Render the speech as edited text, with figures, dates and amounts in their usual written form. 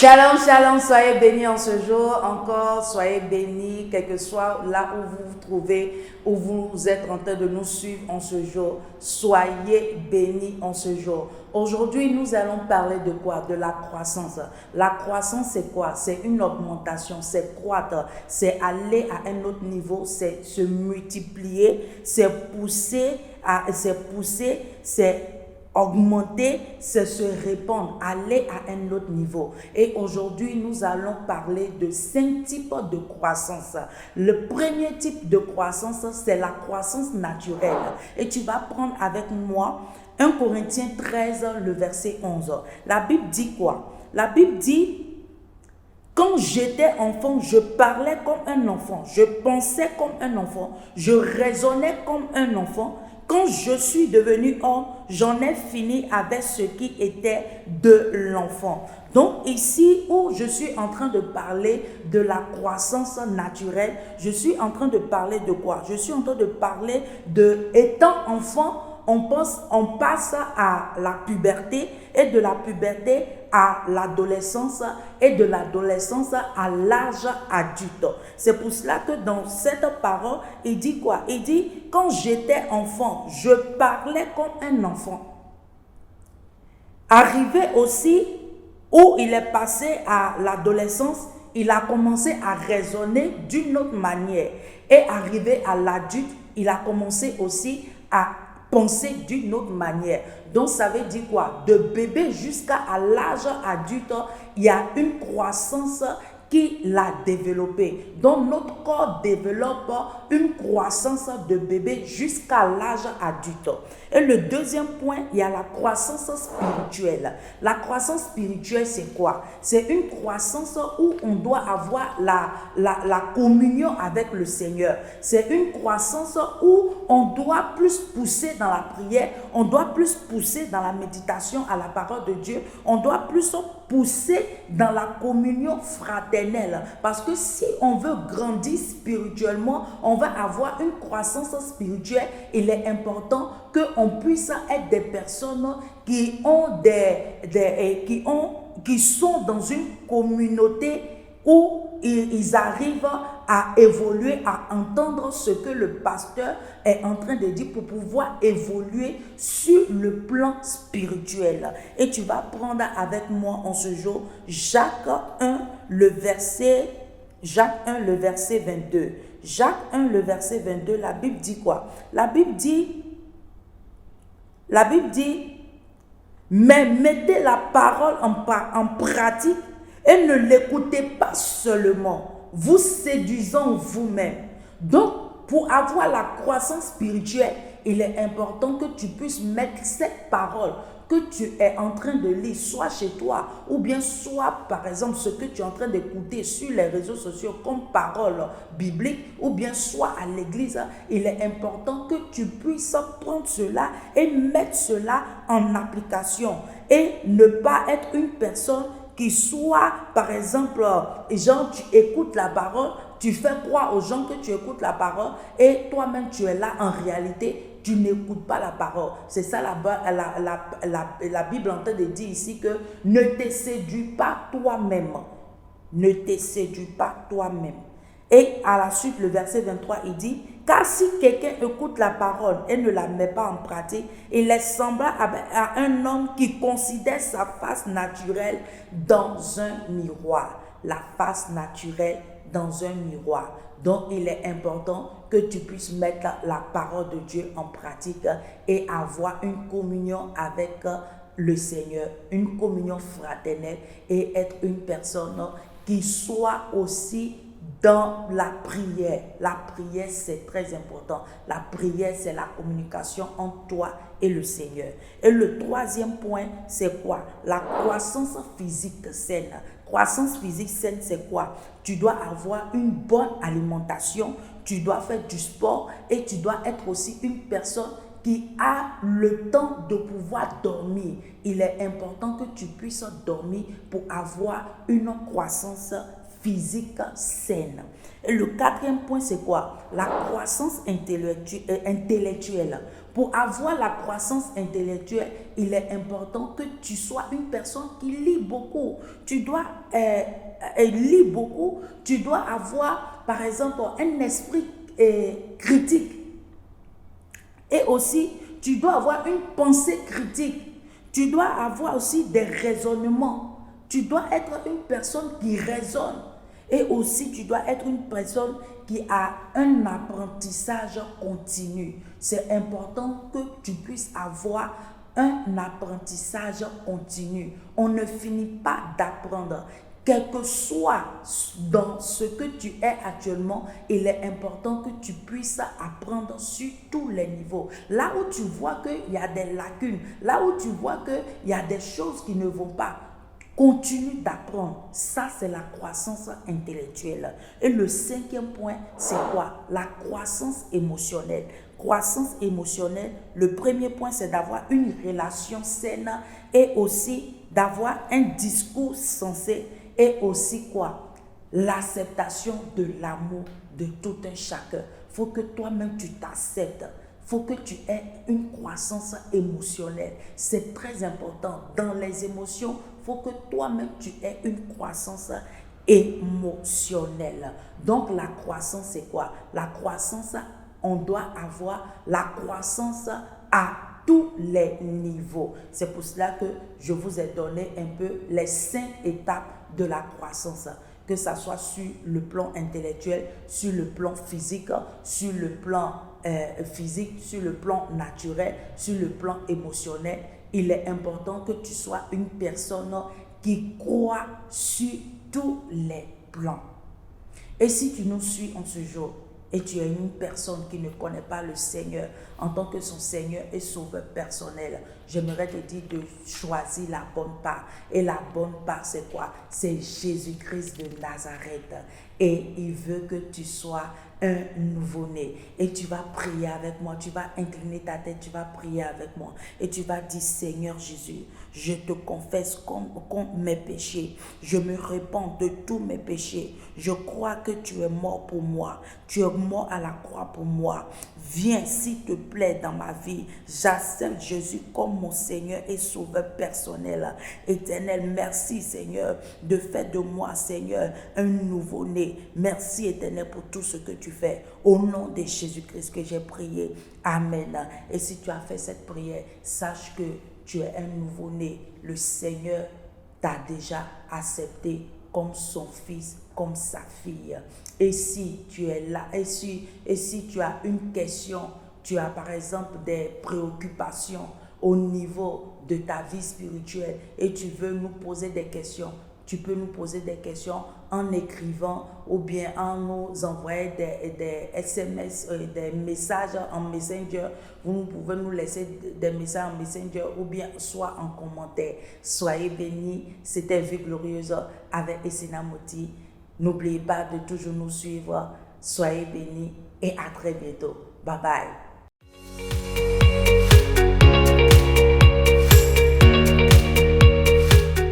Shalom, shalom, soyez bénis en ce jour, encore soyez bénis, quel que soit là où vous vous trouvez, où vous êtes en train de nous suivre en ce jour, soyez bénis en ce jour. Aujourd'hui, nous allons parler de quoi? De la croissance. La croissance, c'est quoi? C'est une augmentation, c'est croître, c'est aller à un autre niveau, c'est se multiplier, c'est pousser, c'est augmenter, c'est se répandre, aller à un autre niveau. Et aujourd'hui, nous allons parler de 5 types de croissance. Le premier type de croissance, c'est la croissance naturelle. Et tu vas prendre avec moi 1 Corinthiens 13, le verset 11. La Bible dit quoi? La Bible dit: quand j'étais enfant, je parlais comme un enfant, je pensais comme un enfant, je raisonnais comme un enfant. Quand je suis devenu homme, j'en ai fini avec ce qui était de l'enfant. Donc ici où je suis en train de parler de la croissance naturelle, je suis en train de parler de quoi? Je suis en train de parler de, étant enfant, on passe à la puberté, et de la puberté à l'adolescence, et de l'adolescence à l'âge adulte. C'est pour cela que dans cette parole, il dit quoi? Il dit: quand j'étais enfant, je parlais comme un enfant. Arrivé aussi où il est passé à l'adolescence, il a commencé à raisonner d'une autre manière. Et arrivé à l'adulte, il a commencé aussi à penser d'une autre manière. Donc ça veut dire quoi? De bébé jusqu'à l'âge adulte, il y a une croissance qui l'a développé. Donc notre corps développe une croissance de bébé jusqu'à l'âge adulte. Et le deuxième point, il y a la croissance spirituelle. La croissance spirituelle, c'est quoi? C'est une croissance où on doit avoir la communion avec le Seigneur. C'est une croissance où on doit plus pousser dans la prière, on doit plus pousser dans la méditation à la parole de Dieu, on doit plus pousser dans la communion fraternelle. Parce que si on veut grandir spirituellement, on va avoir une croissance spirituelle. Il est important qu'on puisse être des personnes qui sont dans une communauté où ils arrivent à évoluer, à entendre ce que le pasteur est en train de dire pour pouvoir évoluer sur le plan spirituel. Et tu vas prendre avec moi en ce jour Jacques 1, le verset 22. Jacques 1, le verset 22, la Bible dit quoi? La Bible dit, mais mettez la parole en pratique et ne l'écoutez pas seulement, vous séduisant vous-même. Donc, pour avoir la croissance spirituelle, il est important que tu puisses mettre cette parole que tu es en train de lire, soit chez toi, ou bien soit, par exemple, ce que tu es en train d'écouter sur les réseaux sociaux comme parole biblique, ou bien soit à l'église. Il est important que tu puisses prendre cela et mettre cela en application, et ne pas être une personne qui soit, par exemple, genre tu écoutes la parole, tu fais croire aux gens que tu écoutes la parole, et toi-même tu es là, en réalité, tu n'écoutes pas la parole. C'est ça la Bible en train de dire ici, que ne te séduis pas toi-même. Ne te séduis pas toi-même. Et à la suite, le verset 23, il dit: car si quelqu'un écoute la parole et ne la met pas en pratique, il est semblable à un homme qui considère sa face naturelle dans un miroir. La face naturelle dans un miroir. Donc, il est important que tu puisses mettre la parole de Dieu en pratique et avoir une communion avec le Seigneur, une communion fraternelle, et être une personne qui soit aussi dans la prière. La prière, c'est très important. La prière, c'est la communication entre toi et le Seigneur. Et le troisième point, c'est quoi? La croissance physique saine. Croissance physique saine, c'est quoi? Tu dois avoir une bonne alimentation, tu dois faire du sport, et tu dois être aussi une personne qui a le temps de pouvoir dormir. Il est important que tu puisses dormir pour avoir une croissance physique saine. Et le quatrième point, c'est quoi? La croissance intellectuelle. Pour avoir la croissance intellectuelle, il est important que tu sois une personne qui lit beaucoup. Tu dois lire beaucoup. Tu dois avoir, par exemple, un esprit critique. Et aussi, tu dois avoir une pensée critique. Tu dois avoir aussi des raisonnements. Tu dois être une personne qui raisonne. Et aussi, tu dois être une personne qui a un apprentissage continu. C'est important que tu puisses avoir un apprentissage continu. On ne finit pas d'apprendre. Quel que soit dans ce que tu es actuellement, il est important que tu puisses apprendre sur tous les niveaux. Là où tu vois qu'il y a des lacunes, là où tu vois qu'il y a des choses qui ne vont pas, continue d'apprendre. Ça, c'est la croissance intellectuelle. Et le cinquième point, c'est quoi? La croissance émotionnelle. Croissance émotionnelle, le premier point, c'est d'avoir une relation saine et aussi d'avoir un discours sensé et aussi quoi? L'acceptation de l'amour de tout un chacun. Il faut que toi-même tu t'acceptes. Il faut que tu aies une croissance émotionnelle. C'est très important. Dans les émotions, il faut que toi-même tu aies une croissance émotionnelle. Donc la croissance, c'est quoi? La croissance, on doit avoir la croissance à tous les niveaux. C'est pour cela que je vous ai donné un peu les 5 étapes de la croissance, que ce soit sur le plan intellectuel, sur le plan physique, sur le plan sur le plan naturel, sur le plan émotionnel. Il est important que tu sois une personne qui croit sur tous les plans. Et si tu nous suis en ce jour, et tu es une personne qui ne connaît pas le Seigneur en tant que son Seigneur et sauveur personnel, j'aimerais te dire de choisir la bonne part. Et la bonne part, c'est quoi? C'est Jésus-Christ de Nazareth. Et il veut que tu sois un nouveau-né. Et tu vas prier avec moi, tu vas incliner ta tête, tu vas prier avec moi. Et tu vas dire, Seigneur Jésus, je te confesse comme mes péchés. Je me répands de tous mes péchés. Je crois que tu es mort pour moi. Tu es mort à la croix pour moi. Viens, s'il te plaît, dans ma vie. J'accepte Jésus comme mon Seigneur et sauveur personnel. Éternel, merci, Seigneur, de faire de moi, Seigneur, un nouveau-né. Merci, Éternel, pour tout ce que tu fais. Au nom de Jésus-Christ que j'ai prié. Amen. Et si tu as fait cette prière, sache que tu es un nouveau-né. Le Seigneur t'a déjà accepté comme son fils, comme sa fille. Et si tu es là, et si tu as une question, tu as par exemple des préoccupations au niveau de ta vie spirituelle et tu veux nous poser des questions, tu peux nous poser des questions en écrivant ou bien en nous envoyant des SMS, des messages en Messenger. Vous pouvez nous laisser des messages en Messenger ou bien soit en commentaire. Soyez bénis. C'était Vie Glorieuse avec Essena Moti. N'oubliez pas de toujours nous suivre. Soyez bénis et à très bientôt. Bye bye.